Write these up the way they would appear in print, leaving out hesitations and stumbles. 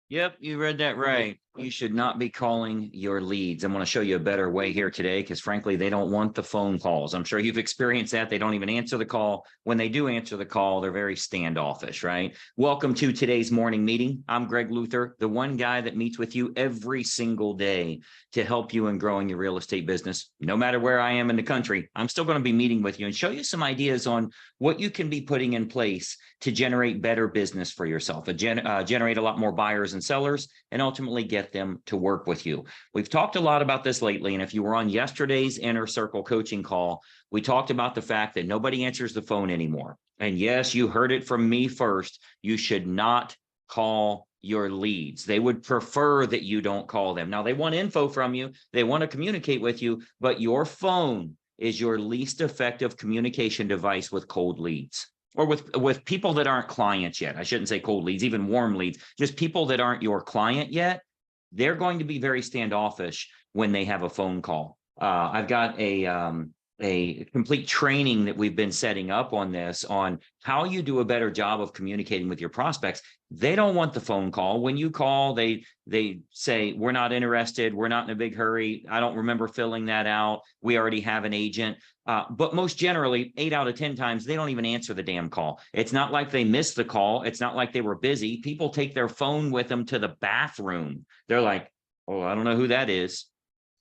Yep, you read that right. You should not be calling your leads. I'm going to show you a better way here today because, frankly, they don't want the phone calls. I'm sure you've experienced that. They don't even answer the call. When they do answer the call, they're very standoffish, right? Welcome to today's morning meeting. I'm Greg Luther, the one guy that meets with you every single day to help you in growing your real estate business. No matter where I am in the country, I'm still going to be meeting with you and show you some ideas on what you can be putting in place to generate better business for yourself, generate a lot more buyers and sellers, and ultimately get them to work with you. We've talked a lot about this lately, and if you were on yesterday's Inner Circle coaching call, we talked about the fact that nobody answers the phone anymore. And yes, you heard it from me first. You should not call your leads. They would prefer that you don't call them. Now, they want info from you. They want to communicate with you, but your phone is your least effective communication device with cold leads, or with people that aren't clients yet. I shouldn't say cold leads, even warm leads, just people that aren't your client yet. They're going to be very standoffish when they have a phone call. I've got a complete training that we've been setting up on this, on how you do a better job of communicating with your prospects. They don't want the phone call. When you call, they say, we're not interested. We're not in a big hurry. I don't remember filling that out. We already have an agent. But most generally, 8 out of 10 times, they don't even answer the damn call. It's not like they missed the call. It's not like they were busy. People take their phone with them to the bathroom. They're like, oh, I don't know who that is.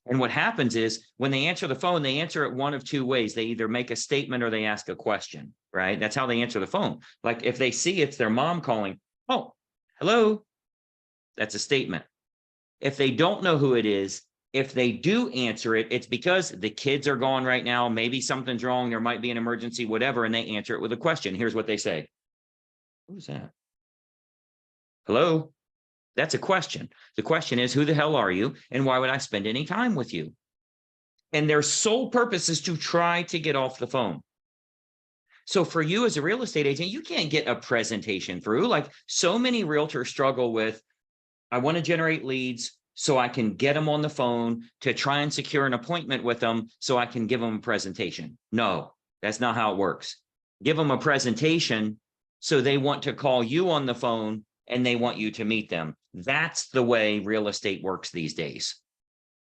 And what happens is when they answer the phone, they answer it one of two ways. They either make a statement or they ask a question, right? That's how they answer the phone. Like if they see it's their mom calling, oh, hello, that's a statement. If they don't know who it is, if they do answer it, it's because the kids are gone right now. Maybe something's wrong. There might be an emergency, whatever. And they answer it with a question. Here's what they say. Who's that? Hello? That's a question. The question is, who the hell are you? And why would I spend any time with you? And their sole purpose is to try to get off the phone. So for you as a real estate agent, you can't get a presentation through. Like so many realtors struggle with, I want to generate leads so I can get them on the phone to try and secure an appointment with them so I can give them a presentation. No, that's not how it works. Give them a presentation so they want to call you on the phone and they want you to meet them. That's the way real estate works these days.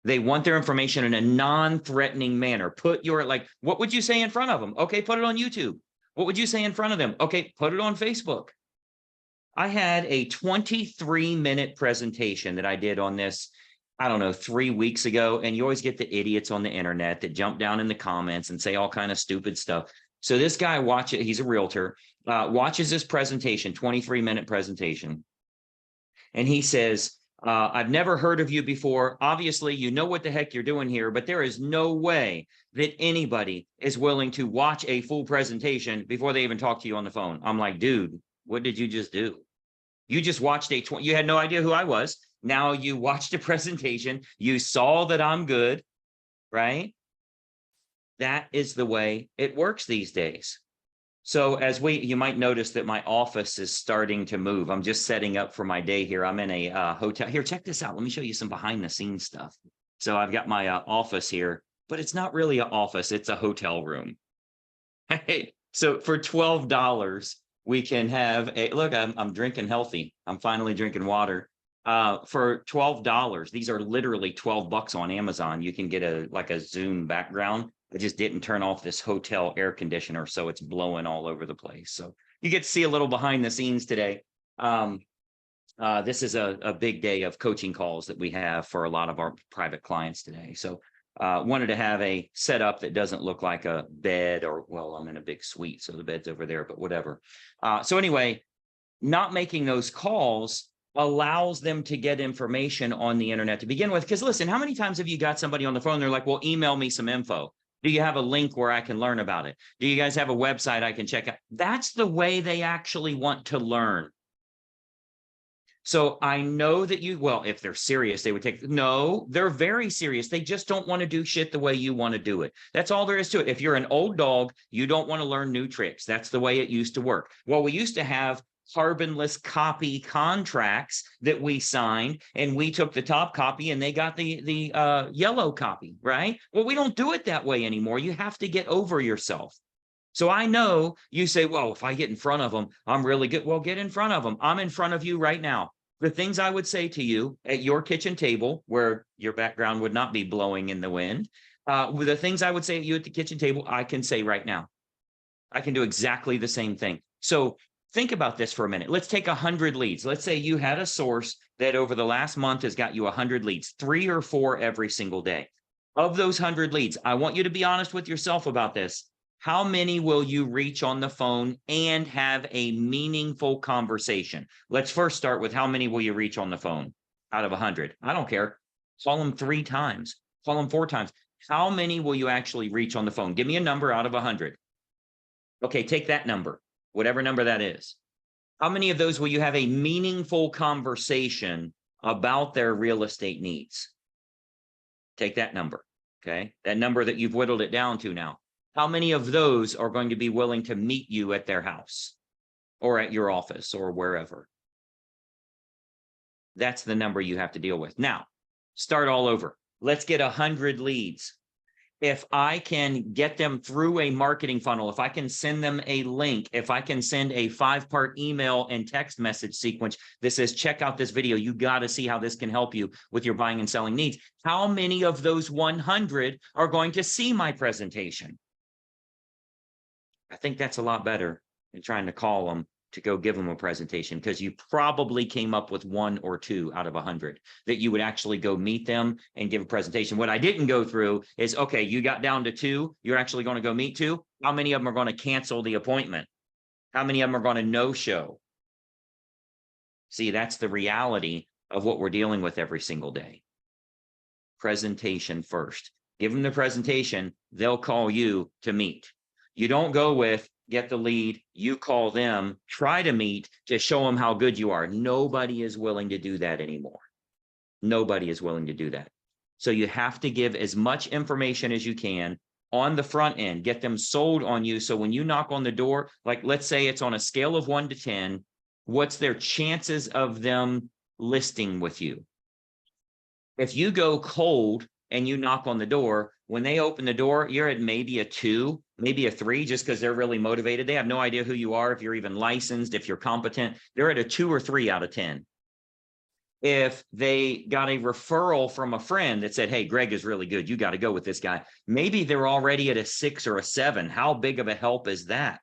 They want their information in a non-threatening manner. Put your, like, what would you say in front of them? Okay, put it on YouTube. What would you say in front of them? Okay, put it on Facebook. I had a 23-minute presentation that I did on this, I don't know, 3 weeks ago. And you always get the idiots on the internet that jump down in the comments and say all kind of stupid stuff. So this guy he's a realtor, watches this presentation, 23-minute presentation. And he says, I've never heard of you before. Obviously, you know what the heck you're doing here, but there is no way that anybody is willing to watch a full presentation before they even talk to you on the phone. I'm like, dude, what did you just do? You just watched you had no idea who I was. Now you watched a presentation. You saw that I'm good, right? That is the way it works these days. So you might notice that my office is starting to move. I'm just setting up for my day here. I'm in a hotel. Here, check this out. Let me show you some behind the scenes stuff. So I've got my office here, but it's not really an office. It's a hotel room. Hey, so for $12, we can have look, I'm drinking healthy. I'm finally drinking water. For $12, these are literally $12 on Amazon. You can get a Zoom background. I just didn't turn off this hotel air conditioner, so it's blowing all over the place. So you get to see a little behind the scenes today. This is a big day of coaching calls that we have for a lot of our private clients today. So wanted to have a setup that doesn't look like a bed, or, well, I'm in a big suite, so the bed's over there, but whatever. So anyway, not making those calls allows them to get information on the internet to begin with. Because listen, how many times have you got somebody on the phone? They're like, well, email me some info. Do you have a link where I can learn about it? Do you guys have a website I can check out? That's the way they actually want to learn. So I know that if they're serious, they would no, they're very serious. They just don't want to do shit the way you want to do it. That's all there is to it. If you're an old dog, you don't want to learn new tricks. That's the way it used to work. Well, we used to have carbonless copy contracts that we signed, and we took the top copy and they got the yellow copy, right? Well, we don't do it that way anymore. You have to get over yourself. So I know you say, well, if I get in front of them, I'm really good. Well, get in front of them. I'm in front of you right now. The things I would say to you at your kitchen table, where your background would not be blowing in the wind, the things I would say to you at the kitchen table, I can say right now. I can do exactly the same thing. So think about this for a minute. Let's take 100 leads. Let's say you had a source that over the last month has got you 100 leads, 3 or 4 every single day. Of those 100 leads, I want you to be honest with yourself about this. How many will you reach on the phone and have a meaningful conversation? Let's first start with how many will you reach on the phone out of 100? I don't care. Call them 3 times, call them 4 times. How many will you actually reach on the phone? Give me a number out of 100. Okay, take that number, whatever number that is. How many of those will you have a meaningful conversation about their real estate needs? Take that number, okay? That number that you've whittled it down to now. How many of those are going to be willing to meet you at their house or at your office or wherever? That's the number you have to deal with. Now, start all over. Let's get 100 leads. If I can get them through a marketing funnel, if I can send them a link, if I can send a 5-part email and text message sequence that says, check out this video, you got to see how this can help you with your buying and selling needs. How many of those 100 are going to see my presentation? I think that's a lot better than trying to call them to go give them a presentation, because you probably came up with 1 or 2 out of 100 that you would actually go meet them and give a presentation. What I didn't go through is, okay, you got down to 2, you're actually going to go meet 2. How many of them are going to cancel the appointment? How many of them are going to no-show? See, that's the reality of what we're dealing with every single day. Presentation first. Give them the presentation, they'll call you to meet. You don't go with, get the lead, you call them, try to meet to show them how good you are. Nobody is willing to do that anymore. Nobody is willing to do that. So you have to give as much information as you can on the front end, get them sold on you. So when you knock on the door, like let's say it's on a scale of 1 to 10, what's their chances of them listing with you? If you go cold and you knock on the door, when they open the door, you're at maybe a 2, maybe a 3, just because they're really motivated. They have no idea who you are, if you're even licensed, if you're competent. They're at a 2 or 3 out of 10. If they got a referral from a friend that said, hey, Greg is really good, you got to go with this guy, maybe they're already at a 6 or a 7. How big of a help is that?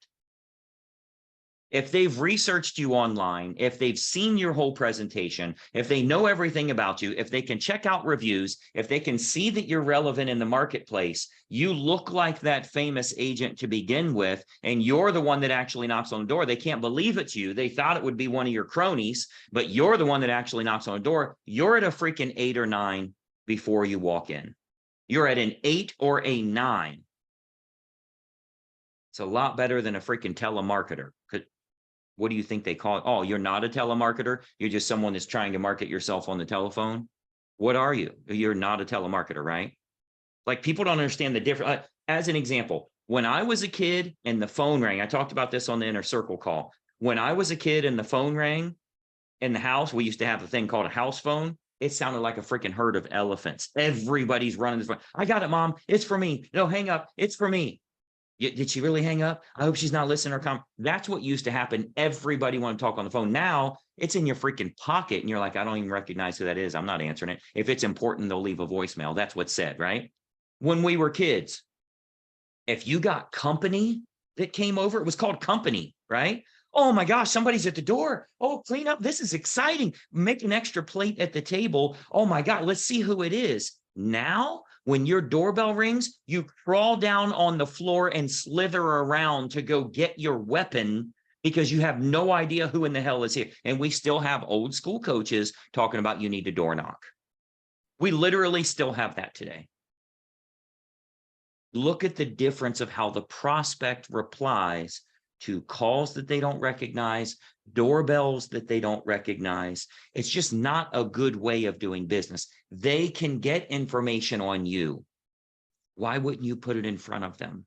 If they've researched you online, if they've seen your whole presentation, if they know everything about you, if they can check out reviews, if they can see that you're relevant in the marketplace, you look like that famous agent to begin with, and you're the one that actually knocks on the door. They can't believe it's you. They thought it would be one of your cronies, but you're the one that actually knocks on the door. You're at a freaking 8 or 9 before you walk in. You're at an 8 or a 9. It's a lot better than a freaking telemarketer. What do you think they call it? Oh, you're not a telemarketer. You're just someone that's trying to market yourself on the telephone. What are you? You're not a telemarketer, right? Like, people don't understand the difference. As an example, when I was a kid and the phone rang, I talked about this on the Inner Circle call. When I was a kid and the phone rang in the house, we used to have a thing called a house phone. It sounded like a freaking herd of elephants. Everybody's running this phone. I got it, Mom. It's for me. No, hang up. It's for me. Did she really hang up? I hope she's not listening or comment. That's what used to happen. Everybody wanted to talk on the phone. Now it's in your freaking pocket and you're like, I don't even recognize who that is. I'm not answering it. If it's important, they'll leave a voicemail. That's what's said, right? When we were kids, if you got company that came over, it was called company, right? Oh my gosh, somebody's at the door. Oh, clean up. This is exciting. Make an extra plate at the table. Oh my God, let's see who it is. Now, when your doorbell rings, you crawl down on the floor and slither around to go get your weapon because you have no idea who in the hell is here. And we still have old school coaches talking about you need to door knock. We literally still have that today. Look at the difference of how the prospect replies to calls that they don't recognize, doorbells that they don't recognize. It's just not a good way of doing business. They can get information on you. Why wouldn't you put it in front of them?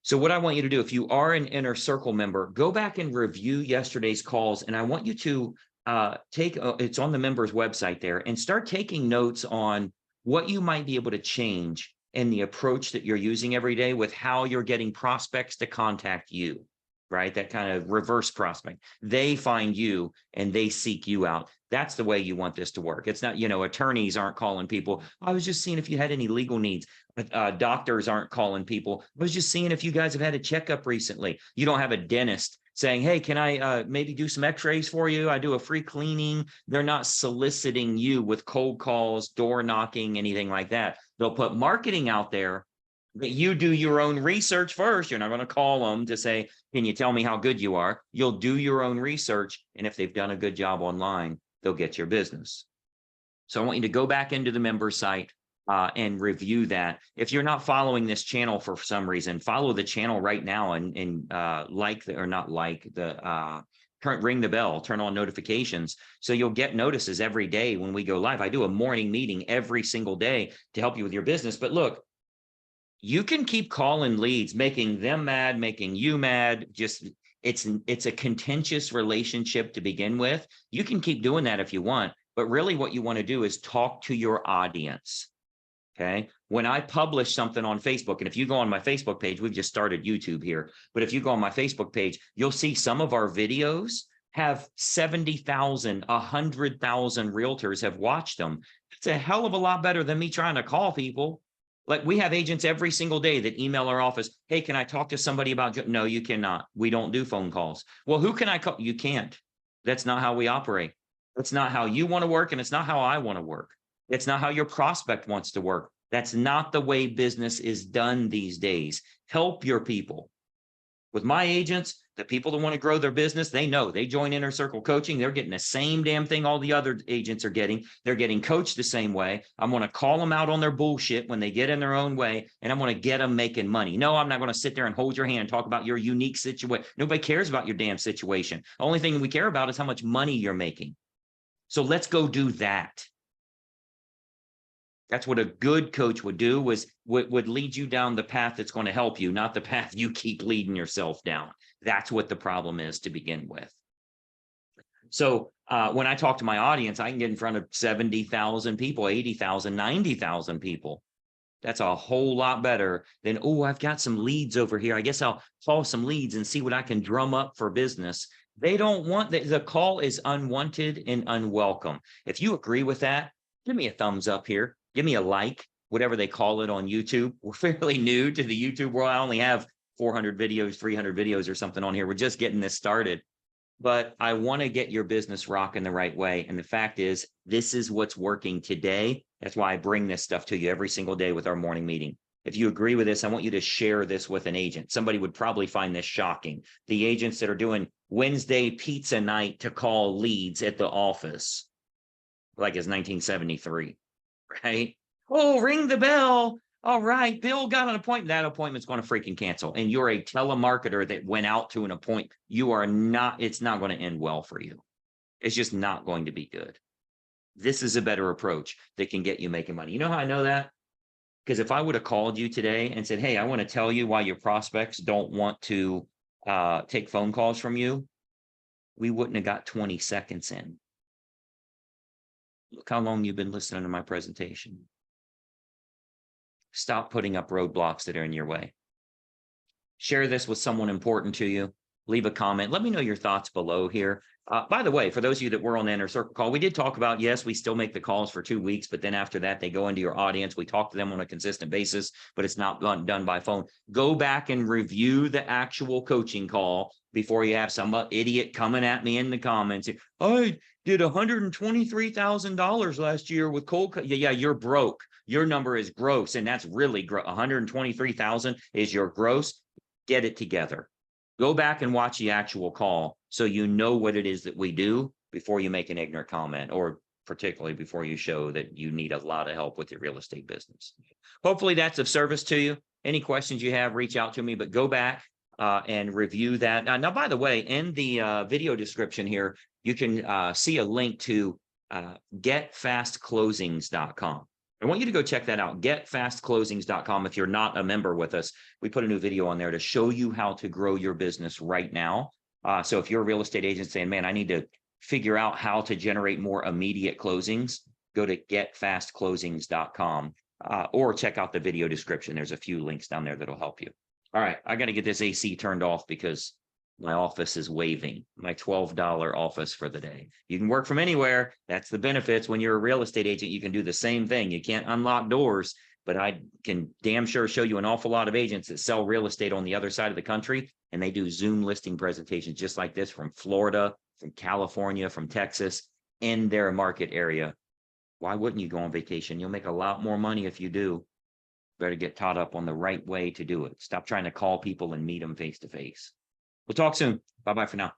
So what I want you to do, if you are an Inner Circle member, go back and review yesterday's calls. And I want you to it's on the members website there, and start taking notes on what you might be able to change in the approach that you're using every day with how you're getting prospects to contact you. right? That kind of reverse prospect. They find you and they seek you out. That's the way you want this to work. It's not, attorneys aren't calling people. I was just seeing if you had any legal needs. Doctors aren't calling people. I was just seeing if you guys have had a checkup recently. You don't have a dentist saying, hey, can I maybe do some x-rays for you? I do a free cleaning. They're not soliciting you with cold calls, door knocking, anything like that. They'll put marketing out there, but you do your own research first. You're not going to call them to say, can you tell me how good you are? You'll do your own research. And if they've done a good job online, they'll get your business. So I want you to go back into the member site and review that. If you're not following this channel for some reason, follow the channel right now and ring the bell, turn on notifications. So you'll get notices every day when we go live. I do a morning meeting every single day to help you with your business. But look, you can keep calling leads, making them mad, making you mad. Just it's a contentious relationship to begin with. You can keep doing that if you want, but really what you want to do is talk to your audience. Okay. When I publish something on Facebook, and if you go on my Facebook page, we've just started YouTube here, but if you go on my Facebook page, you'll see some of our videos have 70,000, 100,000 realtors have watched them. It's a hell of a lot better than me trying to call people. Like we have agents every single day that email our office. Hey, can I talk to somebody about? No, you cannot. We don't do phone calls. Well, who can I call? You can't. That's not how we operate. That's not how you want to work. And it's not how I want to work. It's not how your prospect wants to work. That's not the way business is done these days. Help your people. With my agents, the people that want to grow their business, they know they join Inner Circle Coaching. They're getting the same damn thing all the other agents are getting. They're getting coached the same way. I'm going to call them out on their bullshit when they get in their own way, and I'm going to get them making money. No, I'm not going to sit there and hold your hand and talk about your unique situation. Nobody cares about your damn situation. The only thing we care about is how much money you're making. So let's go do that. That's what a good coach would do, would lead you down the path that's going to help you, not the path you keep leading yourself down. That's what the problem is to begin with. So when I talk to my audience, I can get in front of 70,000 people, 80,000, 90,000 people. That's a whole lot better than, oh, I've got some leads over here. I guess I'll call some leads and see what I can drum up for business. They don't want the call is unwanted and unwelcome. If you agree with that, give me a thumbs up here. Give me a like, whatever they call it on YouTube. We're fairly new to the YouTube world. I only have 400 videos, 300 videos or something on here. We're just getting this started. But I want to get your business rocking the right way. And the fact is, this is what's working today. That's why I bring this stuff to you every single day with our morning meeting. If you agree with this, I want you to share this with an agent. Somebody would probably find this shocking. The agents that are doing Wednesday pizza night to call leads at the office, like it's 1973. Right? Oh, ring the bell. All right, Bill got an appointment. That appointment's going to freaking cancel. And you're a telemarketer that went out to an appointment. You are not, it's not going to end well for you. It's just not going to be good. This is a better approach that can get you making money. You know how I know that? Because if I would have called you today and said, hey, I want to tell you why your prospects don't want to take phone calls from you, we wouldn't have got 20 seconds in. Look how long you've been listening to my presentation. Stop putting up roadblocks that are in your way. Share this with someone important to you. Leave a comment. Let me know your thoughts below here. By the way, for those of you that were on the Inner Circle call, we did talk about, yes, we still make the calls for 2 weeks, but then after that, they go into your audience. We talk to them on a consistent basis, but it's not done by phone. Go back and review the actual coaching call before you have some idiot coming at me in the comments. I did $123,000 last year with cold. Yeah, you're broke. Your number is gross, and that's really gross. 123,000 is your gross. Get it together. Go back and watch the actual call so you know what it is that we do before you make an ignorant comment, or particularly before you show that you need a lot of help with your real estate business. Hopefully that's of service to you. Any questions you have, reach out to me, but go back and review that. Now, by the way, in the video description here, you can see a link to getfastclosings.com. I want you to go check that out, getfastclosings.com. If you're not a member with us, we put a new video on there to show you how to grow your business right now. So if you're a real estate agent saying, man, I need to figure out how to generate more immediate closings, go to getfastclosings.com or check out the video description. There's a few links down there that'll help you. All right, I got to get this AC turned off because my office is waiving my $12 office for the day. You can work from anywhere. That's the benefits. When you're a real estate agent, you can do the same thing. You can't unlock doors, but I can damn sure show you an awful lot of agents that sell real estate on the other side of the country. And they do Zoom listing presentations just like this from Florida, from California, from Texas, in their market area. Why wouldn't you go on vacation? You'll make a lot more money if you do. Better get taught up on the right way to do it. Stop trying to call people and meet them face to face. We'll talk soon. Bye-bye for now.